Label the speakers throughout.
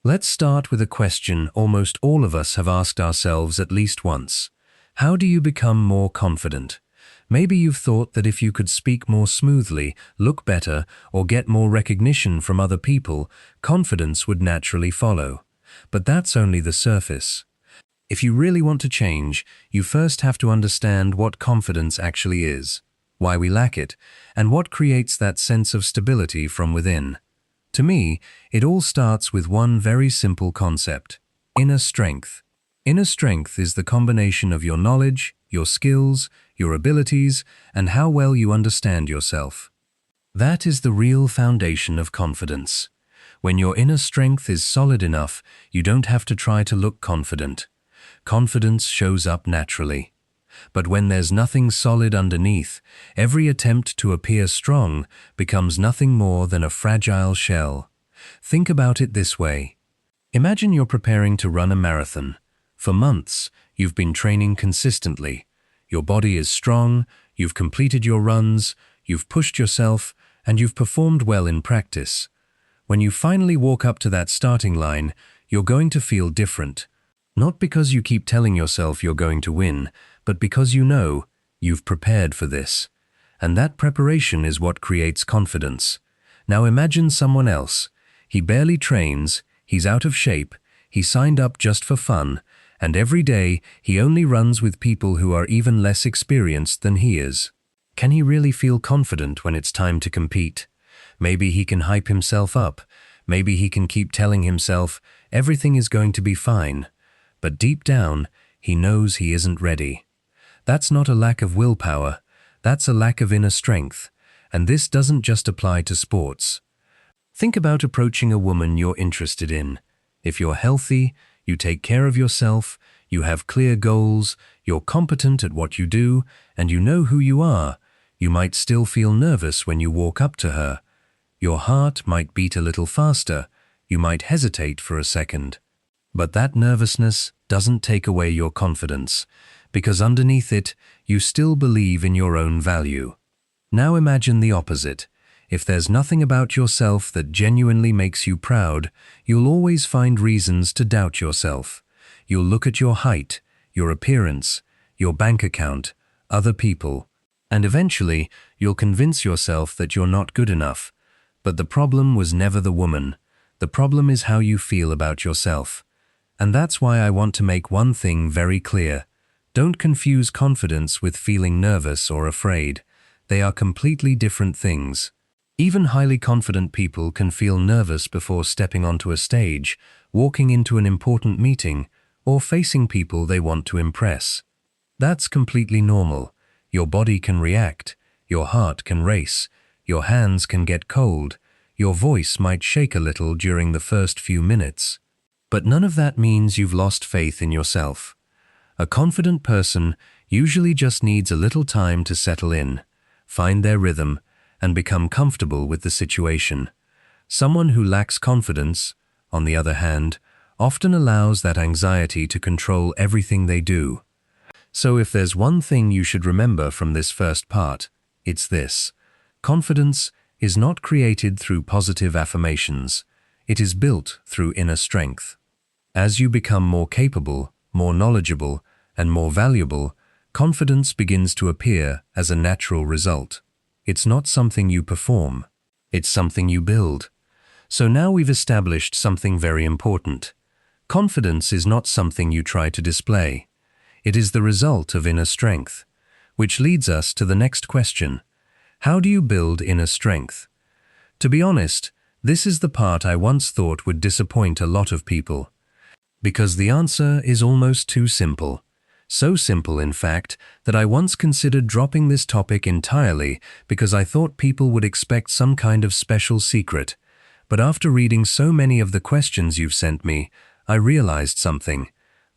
Speaker 1: Let's start with a question almost all of us have asked ourselves at least once. How do you become more confident? Maybe you've thought that if you could speak more smoothly, look better, or get more recognition from other people, confidence would naturally follow. But that's only the surface. If you really want to change, you first have to understand what confidence actually is, why we lack it, and what creates that sense of stability from within. To me, it all starts with one very simple concept: inner strength. Inner strength is the combination of your knowledge, your skills, your abilities, and how well you understand yourself. That is the real foundation of confidence. When your inner strength is solid enough, you don't have to try to look confident. Confidence shows up naturally. But when there's nothing solid underneath, every attempt to appear strong becomes nothing more than a fragile shell. Think about it this way. Imagine you're preparing to run a marathon. For months, you've been training consistently. Your body is strong, you've completed your runs, you've pushed yourself, and you've performed well in practice. When you finally walk up to that starting line, you're going to feel different. Not because you keep telling yourself you're going to win, but because you know you've prepared for this. And that preparation is what creates confidence. Now imagine someone else. He barely trains, he's out of shape, he signed up just for fun, and every day he only runs with people who are even less experienced than he is. Can he really feel confident when it's time to compete? Maybe he can hype himself up. Maybe he can keep telling himself everything is going to be fine. But deep down, he knows he isn't ready. That's not a lack of willpower, that's a lack of inner strength, and this doesn't just apply to sports. Think about approaching a woman you're interested in. If you're healthy, you take care of yourself, you have clear goals, you're competent at what you do, and you know who you are, you might still feel nervous when you walk up to her. Your heart might beat a little faster, you might hesitate for a second. But that nervousness doesn't take away your confidence, because underneath it, you still believe in your own value. Now imagine the opposite. If there's nothing about yourself that genuinely makes you proud, you'll always find reasons to doubt yourself. You'll look at your height, your appearance, your bank account, other people, and eventually you'll convince yourself that you're not good enough. But the problem was never the woman. The problem is how you feel about yourself. And that's why I want to make one thing very clear. Don't confuse confidence with feeling nervous or afraid. They are completely different things. Even highly confident people can feel nervous before stepping onto a stage, walking into an important meeting, or facing people they want to impress. That's completely normal. Your body can react, your heart can race, your hands can get cold, your voice might shake a little during the first few minutes. But none of that means you've lost faith in yourself. A confident person usually just needs a little time to settle in, find their rhythm, and become comfortable with the situation. Someone who lacks confidence, on the other hand, often allows that anxiety to control everything they do. So if there's one thing you should remember from this first part, it's this: confidence is not created through positive affirmations. It is built through inner strength. As you become more capable, more knowledgeable, and more valuable, confidence begins to appear as a natural result. It's not something you perform. It's something you build. So now we've established something very important. Confidence is not something you try to display. It is the result of inner strength, which leads us to the next question. How do you build inner strength? To be honest, this is the part I once thought would disappoint a lot of people. Because the answer is almost too simple. So simple, in fact, that I once considered dropping this topic entirely because I thought people would expect some kind of special secret. But after reading so many of the questions you've sent me, I realized something.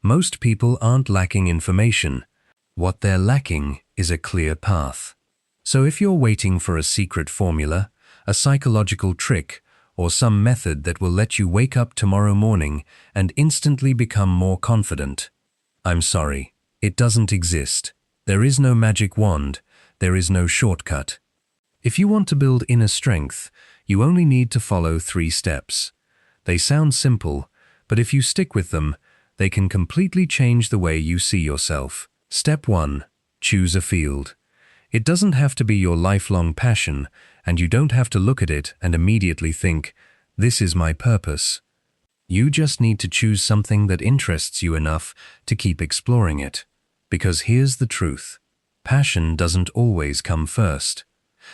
Speaker 1: Most people aren't lacking information. What they're lacking is a clear path. So if you're waiting for a secret formula, a psychological trick, or some method that will let you wake up tomorrow morning and instantly become more confident, I'm sorry. It doesn't exist. There is no magic wand. There is no shortcut. If you want to build inner strength, you only need to follow 3 steps. They sound simple, but if you stick with them, they can completely change the way you see yourself. Step 1. Choose a field. It doesn't have to be your lifelong passion, and you don't have to look at it and immediately think, "This is my purpose." You just need to choose something that interests you enough to keep exploring it. Because here's the truth. Passion doesn't always come first.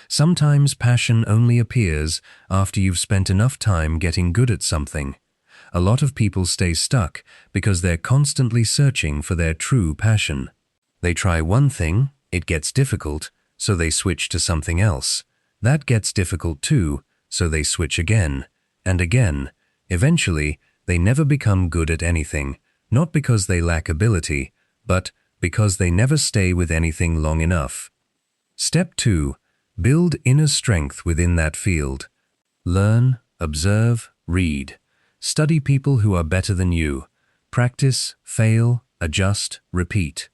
Speaker 1: Sometimes passion only appears after you've spent enough time getting good at something. A lot of people stay stuck because they're constantly searching for their true passion. They try one thing, it gets difficult, so they switch to something else. That gets difficult too, so they switch again and again. Eventually, they never become good at anything, not because they lack ability, but because they never stay with anything long enough. Step 2. Build inner strength within that field. Learn, observe, read. Study people who are better than you. Practice, fail, adjust, repeat.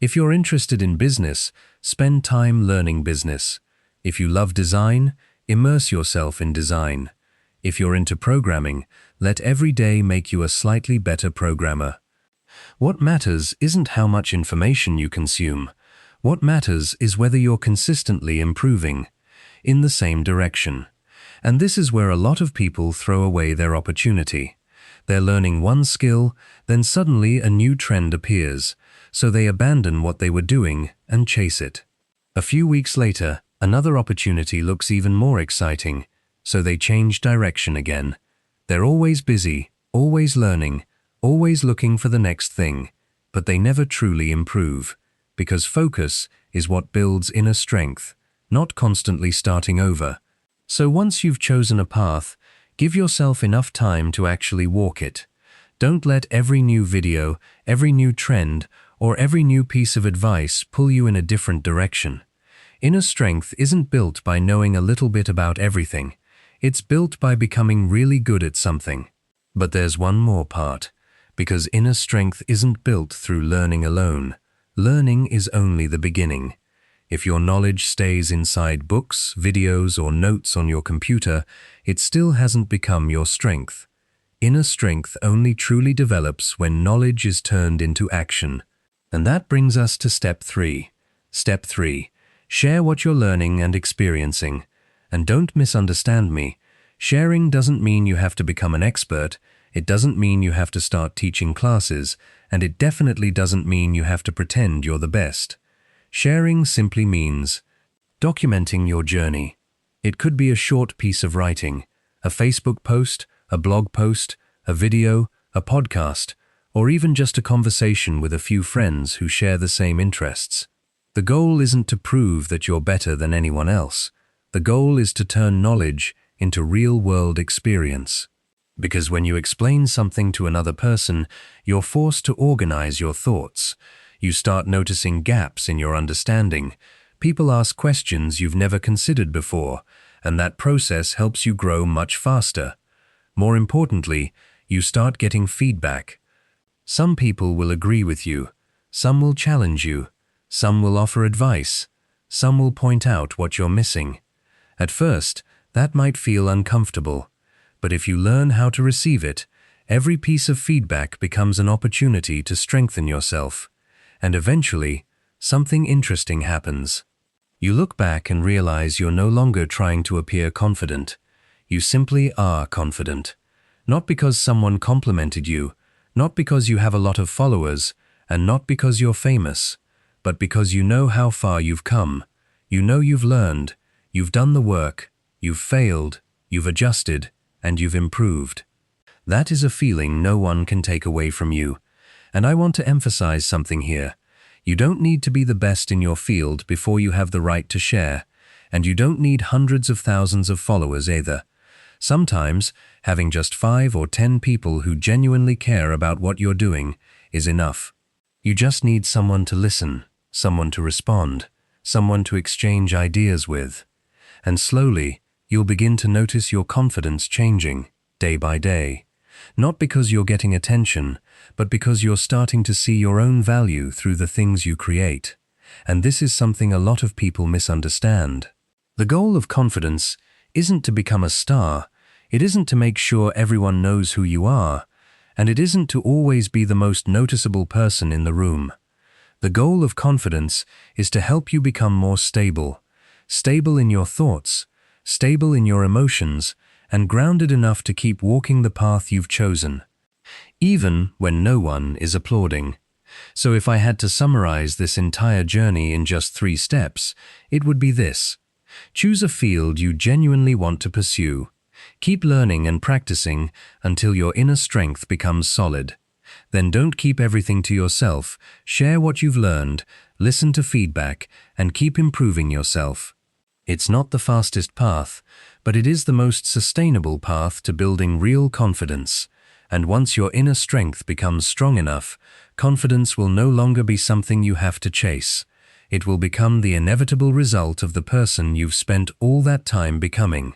Speaker 1: If you're interested in business, spend time learning business. If you love design, immerse yourself in design. If you're into programming, let every day make you a slightly better programmer. What matters isn't how much information you consume. What matters is whether you're consistently improving in the same direction. And this is where a lot of people throw away their opportunity. They're learning one skill, then suddenly a new trend appears, so they abandon what they were doing and chase it. A few weeks later, another opportunity looks even more exciting, so they change direction again. They're always busy, always learning, always looking for the next thing, but they never truly improve, because focus is what builds inner strength, not constantly starting over. So once you've chosen a path, give yourself enough time to actually walk it. Don't let every new video, every new trend, or every new piece of advice pull you in a different direction. Inner strength isn't built by knowing a little bit about everything. It's built by becoming really good at something. But there's one more part, because inner strength isn't built through learning alone. Learning is only the beginning. If your knowledge stays inside books, videos, or notes on your computer, it still hasn't become your strength. Inner strength only truly develops when knowledge is turned into action. And that brings us to step 3. Step 3. Share what you're learning and experiencing. And don't misunderstand me. Sharing doesn't mean you have to become an expert. It doesn't mean you have to start teaching classes. And it definitely doesn't mean you have to pretend you're the best. Sharing simply means documenting your journey. It could be a short piece of writing, a Facebook post, a blog post, a video, a podcast, or even just a conversation with a few friends who share the same interests. The goal isn't to prove that you're better than anyone else. The goal is to turn knowledge into real-world experience. Because when you explain something to another person, you're forced to organize your thoughts. You start noticing gaps in your understanding. People ask questions you've never considered before, and that process helps you grow much faster. More importantly, you start getting feedback. Some people will agree with you, some will challenge you, some will offer advice, some will point out what you're missing. At first, that might feel uncomfortable, but if you learn how to receive it, every piece of feedback becomes an opportunity to strengthen yourself. And eventually, something interesting happens. You look back and realize you're no longer trying to appear confident. You simply are confident. Not because someone complimented you, not because you have a lot of followers, and not because you're famous, but because you know how far you've come. You know you've learned, you've done the work, you've failed, you've adjusted, and you've improved. That is a feeling no one can take away from you. And I want to emphasize something here. You don't need to be the best in your field before you have the right to share, and you don't need hundreds of thousands of followers either. Sometimes, having just 5 or 10 people who genuinely care about what you're doing is enough. You just need someone to listen, someone to respond, someone to exchange ideas with. And slowly, you'll begin to notice your confidence changing, day by day. Not because you're getting attention, but because you're starting to see your own value through the things you create. And this is something a lot of people misunderstand. The goal of confidence isn't to become a star. It isn't to make sure everyone knows who you are. And it isn't to always be the most noticeable person in the room. The goal of confidence is to help you become more stable. Stable in your thoughts, stable in your emotions, and grounded enough to keep walking the path you've chosen, even when no one is applauding. So if I had to summarize this entire journey in just 3 steps, it would be this. Choose a field you genuinely want to pursue. Keep learning and practicing until your inner strength becomes solid. Then don't keep everything to yourself. Share what you've learned, listen to feedback, and keep improving yourself. It's not the fastest path, but it is the most sustainable path to building real confidence. And once your inner strength becomes strong enough, confidence will no longer be something you have to chase. It will become the inevitable result of the person you've spent all that time becoming.